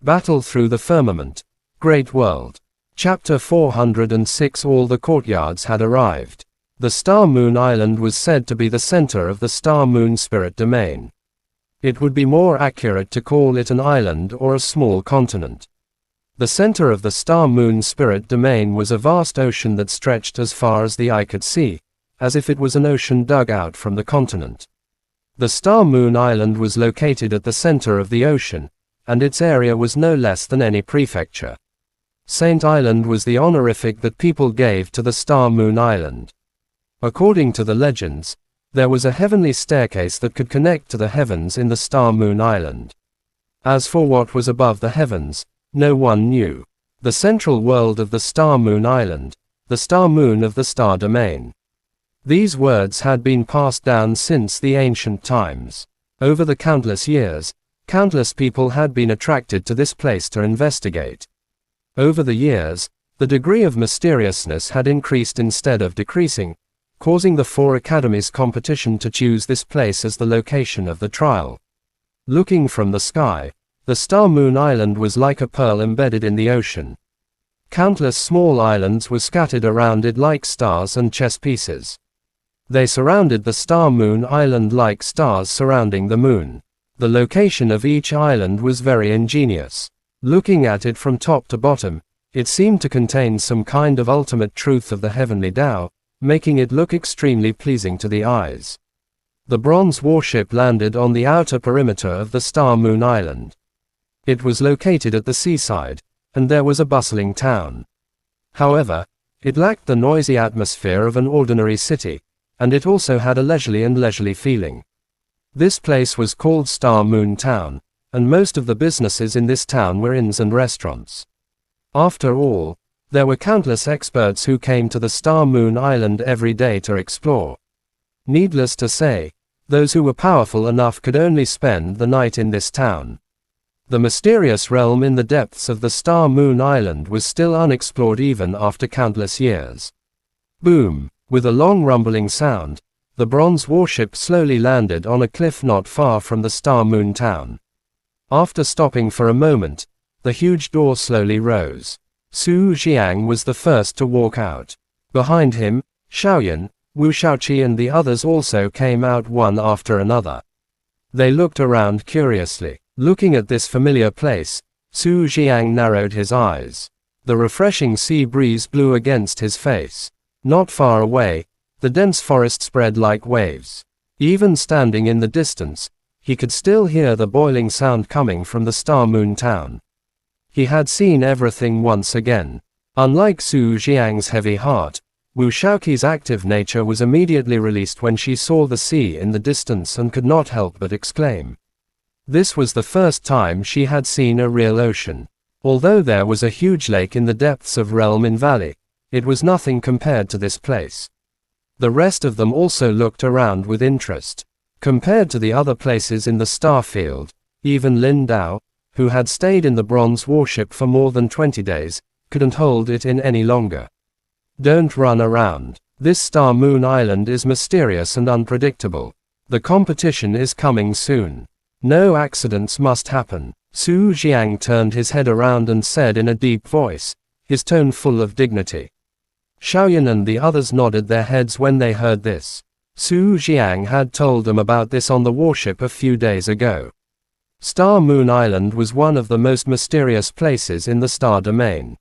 Battle through the firmament. Great world. Chapter 406. All the courtyards had arrived. The Star Moon Island was said to be the center of the Star Moon Spirit Domain. It would be more accurate to call it an island or a small continent. The center of the Star Moon Spirit Domain was a vast ocean that stretched as far as the eye could see, as if it was an ocean dug out from the continent. The Star Moon Island was located at the center of the ocean, and its area was no less than any prefecture. Saint Island was the honorific that people gave to the Star Moon Island. According to the legends, there was a heavenly staircase that could connect to the heavens in the Star Moon Island. As for what was above the heavens, no one knew. The central world of the Star Moon Island, the Star Moon of the Star Domain. These words had been passed down since the ancient times. Over the countless years, countless people had been attracted to this place to investigate. Over the years, the degree of mysteriousness had increased instead of decreasing, causing the 4 academies competition to choose this place as the location of the trial. Looking from the sky, the Star Moon Island was like a pearl embedded in the ocean. Countless small islands were scattered around it like stars and chess pieces. They surrounded the Star Moon Island like stars surrounding the moon. The location of each island was very ingenious. Looking at it from top to bottom, it seemed to contain some kind of ultimate truth of the heavenly Tao, making it look extremely pleasing to the eyes. The bronze warship landed on the outer perimeter of the Star Moon Island. It was located at the seaside, and there was a bustling town. However, it lacked the noisy atmosphere of an ordinary city, and it also had a leisurely feeling. This place was called Star Moon Town, and most of the businesses in this town were inns and restaurants. After all, there were countless experts who came to the Star Moon Island every day to explore. Needless to say, those who were powerful enough could only spend the night in this town. The mysterious realm in the depths of the Star Moon Island was still unexplored even after countless years. Boom! With a long rumbling sound, the bronze warship slowly landed on a cliff not far from the Star Moon Town. After stopping for a moment, the huge door slowly rose. Su Xiang was the first to walk out. Behind him, Xiaoyan, Wu Shaoqi and the others also came out one after another. They looked around curiously. Looking at this familiar place, Su Xiang narrowed his eyes. The refreshing sea breeze blew against his face. Not far away, the dense forest spread like waves. Even standing in the distance, he could still hear the boiling sound coming from the Star Moon Town. He had seen everything once again. Unlike Su Xiang's heavy heart, Wu Shaoqi's active nature was immediately released when she saw the sea in the distance and could not help but exclaim. This was the first time she had seen a real ocean. Although there was a huge lake in the depths of Realm in Valley, it was nothing compared to this place. The rest of them also looked around with interest. Compared to the other places in the star field, even Lin Dao, who had stayed in the bronze warship for more than 20 days, couldn't hold it in any longer. Don't run around. This Star Moon Island is mysterious and unpredictable. The competition is coming soon. No accidents must happen. Su Xiang turned his head around and said in a deep voice, his tone full of dignity. Xiaoyan and the others nodded their heads when they heard this. Su Xiang had told them about this on the warship a few days ago. Star Moon Island was one of the most mysterious places in the Star Domain.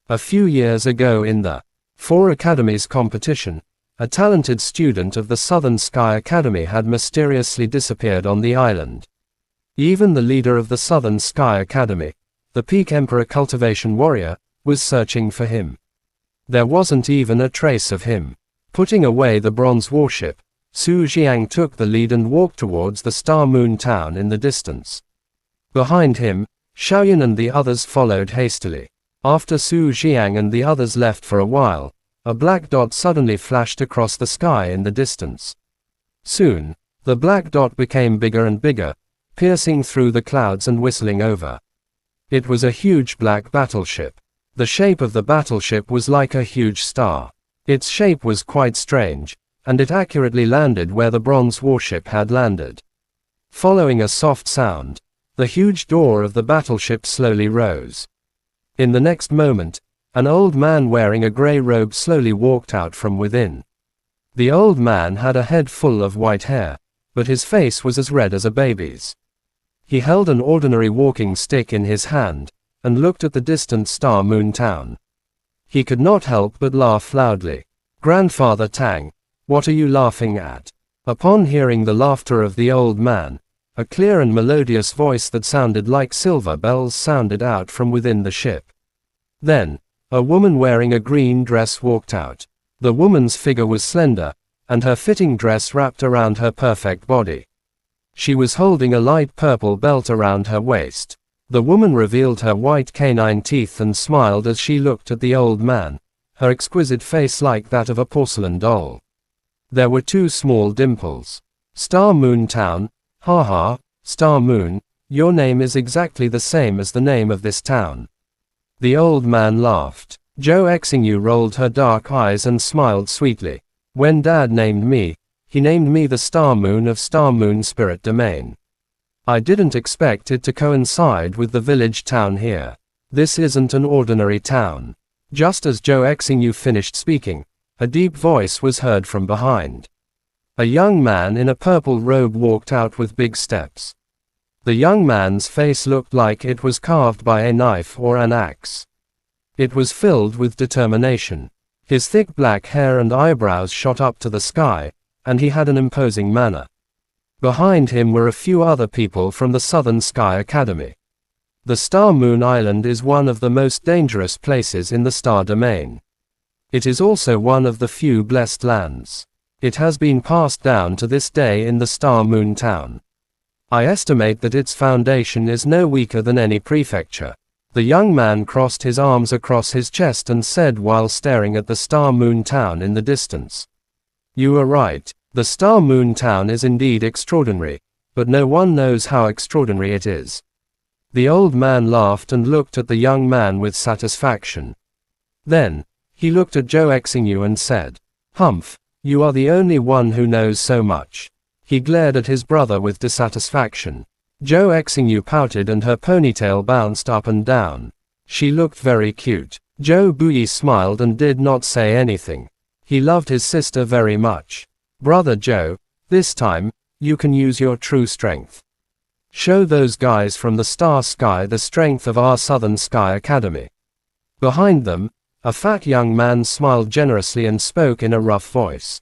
A few years ago in the 4 Academies competition, a talented student of the Southern Sky Academy had mysteriously disappeared on the island. Even the leader of the Southern Sky Academy, the Peak Emperor Cultivation Warrior, was searching for him. There wasn't even a trace of him. Putting away the bronze warship, Su Xiang took the lead and walked towards the Star Moon Town in the distance. Behind him, Xiaoyan and the others followed hastily. After Su Xiang and the others left for a while, a black dot suddenly flashed across the sky in the distance. Soon, the black dot became bigger and bigger, piercing through the clouds and whistling over. It was a huge black battleship. The shape of the battleship was like a huge star. Its shape was quite strange, and it accurately landed where the bronze warship had landed. Following a soft sound, The huge door of the battleship slowly rose. In the next moment, an old man wearing a grey robe slowly walked out from within. The old man had a head full of white hair, but his face was as red as a baby's. He held an ordinary walking stick in his hand, and looked at the distant Star Moon town. He could not help but laugh loudly. "Grandfather Tang, what are you laughing at?" Upon hearing the laughter of the old man, a clear and melodious voice that sounded like silver bells sounded out from within the ship. Then, a woman wearing a green dress walked out. The woman's figure was slender, and her fitting dress wrapped around her perfect body. She was holding a light purple belt around her waist. The woman revealed her white canine teeth and smiled as she looked at the old man, her exquisite face like that of a porcelain doll. There were 2 small dimples. "Star Moon Town, ha ha, Star Moon, your name is exactly the same as the name of this town." The old man laughed. Zhou Exingyu rolled her dark eyes and smiled sweetly. "When Dad named me, he named me the Star Moon of Star Moon Spirit Domain. I didn't expect it to coincide with the village town here. This isn't an ordinary town." Just as Zhou Exingyu finished speaking, a deep voice was heard from behind. A young man in a purple robe walked out with big steps. The young man's face looked like it was carved by a knife or an axe. It was filled with determination. His thick black hair and eyebrows shot up to the sky, and he had an imposing manner. Behind him were a few other people from the Southern Sky Academy. The Star Moon Island is one of the most dangerous places in the Star Domain. It is also one of the few blessed lands. It has been passed down to this day in the Star Moon Town. I estimate that its foundation is no weaker than any prefecture. The young man crossed his arms across his chest and said while staring at the Star Moon Town in the distance. "You are right. The Star Moon Town is indeed extraordinary, but no one knows how extraordinary it is." The old man laughed and looked at the young man with satisfaction. Then, he looked at Zhou Exingyu and said, "Humph, you are the only one who knows so much." He glared at his brother with dissatisfaction. Zhou Exingyu pouted and her ponytail bounced up and down. She looked very cute. Zhou Buyi smiled and did not say anything. He loved his sister very much. "Brother Zhou, this time, you can use your true strength. Show those guys from the Star Sky the strength of our Southern Sky Academy." Behind them, a fat young man smiled generously and spoke in a rough voice.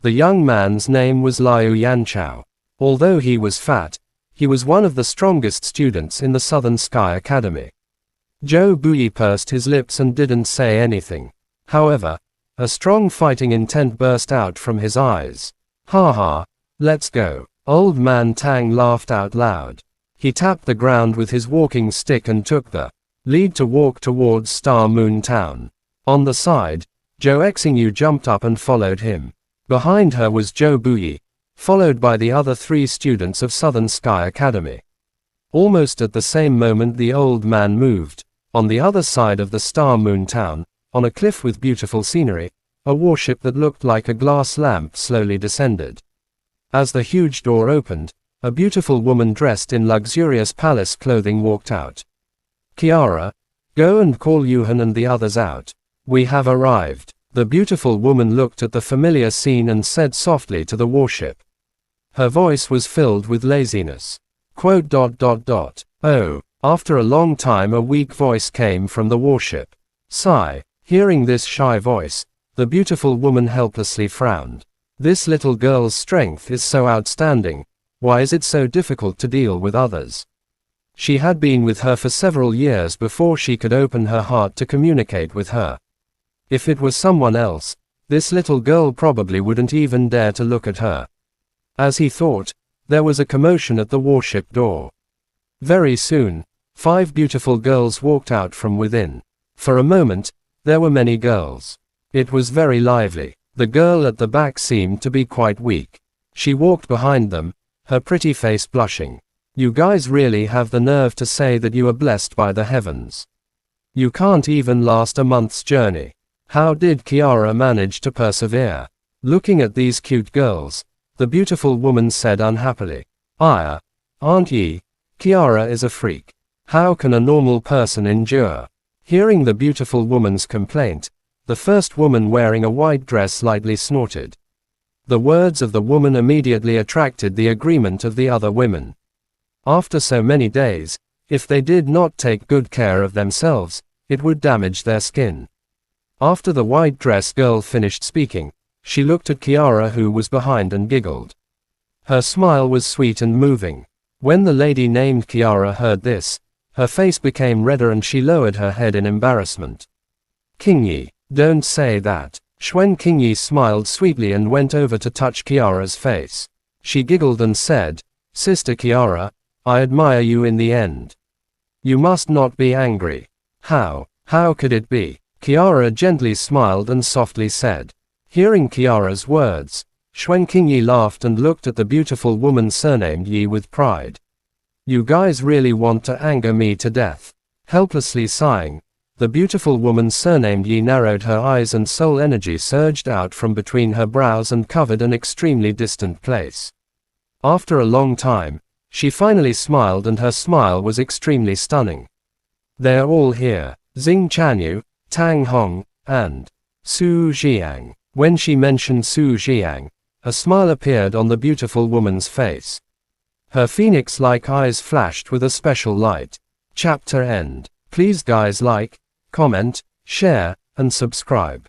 The young man's name was Liu Yanchao. Although he was fat, he was one of the strongest students in the Southern Sky Academy. Zhou Buyi pursed his lips and didn't say anything. However, a strong fighting intent burst out from his eyes. "Ha ha, let's go." Old man Tang laughed out loud. He tapped the ground with his walking stick and took the lead to walk towards Star Moon Town. On the side, Zhou Exingyu jumped up and followed him. Behind her was Zhou Buyi, followed by the other 3 students of Southern Sky Academy. Almost at the same moment the old man moved. On the other side of the Star Moon Town, on a cliff with beautiful scenery, a warship that looked like a glass lamp slowly descended. As the huge door opened, a beautiful woman dressed in luxurious palace clothing walked out. "Kiara, go and call Yuhan and the others out. We have arrived." The beautiful woman looked at the familiar scene and said softly to the warship. Her voice was filled with laziness. "Oh." After a long time a weak voice came from the warship. "Sigh." Hearing this shy voice, the beautiful woman helplessly frowned. This little girl's strength is so outstanding. Why is it so difficult to deal with others? She had been with her for several years before she could open her heart to communicate with her. If it was someone else, this little girl probably wouldn't even dare to look at her. As he thought, there was a commotion at the warship door. Very soon, 5 beautiful girls walked out from within. For a moment, there were many girls. It was very lively. The girl at the back seemed to be quite weak. She walked behind them, her pretty face blushing. "You guys really have the nerve to say that you are blessed by the heavens. You can't even last a month's journey. How did Kiara manage to persevere?" Looking at these cute girls, the beautiful woman said unhappily, "Aren't ye? Kiara is a freak. How can a normal person endure? Hearing the beautiful woman's complaint, the first woman wearing a white dress lightly snorted. The words of the woman immediately attracted the agreement of the other women. After so many days, if they did not take good care of themselves, it would damage their skin. After the white dress girl finished speaking, she looked at Kiara, who was behind, and giggled. Her smile was sweet and moving. When the lady named Kiara heard this, her face became redder and she lowered her head in embarrassment. Qingyi, don't say that. Xuan Qingyi smiled sweetly and went over to touch Kiara's face. She giggled and said, Sister Kiara, I admire you in the end. You must not be angry. How could it be? Kiara gently smiled and softly said. Hearing Kiara's words, Xuan Qingyi laughed and looked at the beautiful woman surnamed Yi with pride. You guys really want to anger me to death. Helplessly sighing, the beautiful woman surnamed Yi narrowed her eyes and soul energy surged out from between her brows and covered an extremely distant place. After a long time, she finally smiled, and her smile was extremely stunning. They're all here. Xing Chanyu, Tang Hong, and Su Jiang. When she mentioned Su Jiang, a smile appeared on the beautiful woman's face. Her phoenix-like eyes flashed with a special light. Chapter end. Please guys like, comment, share, and subscribe.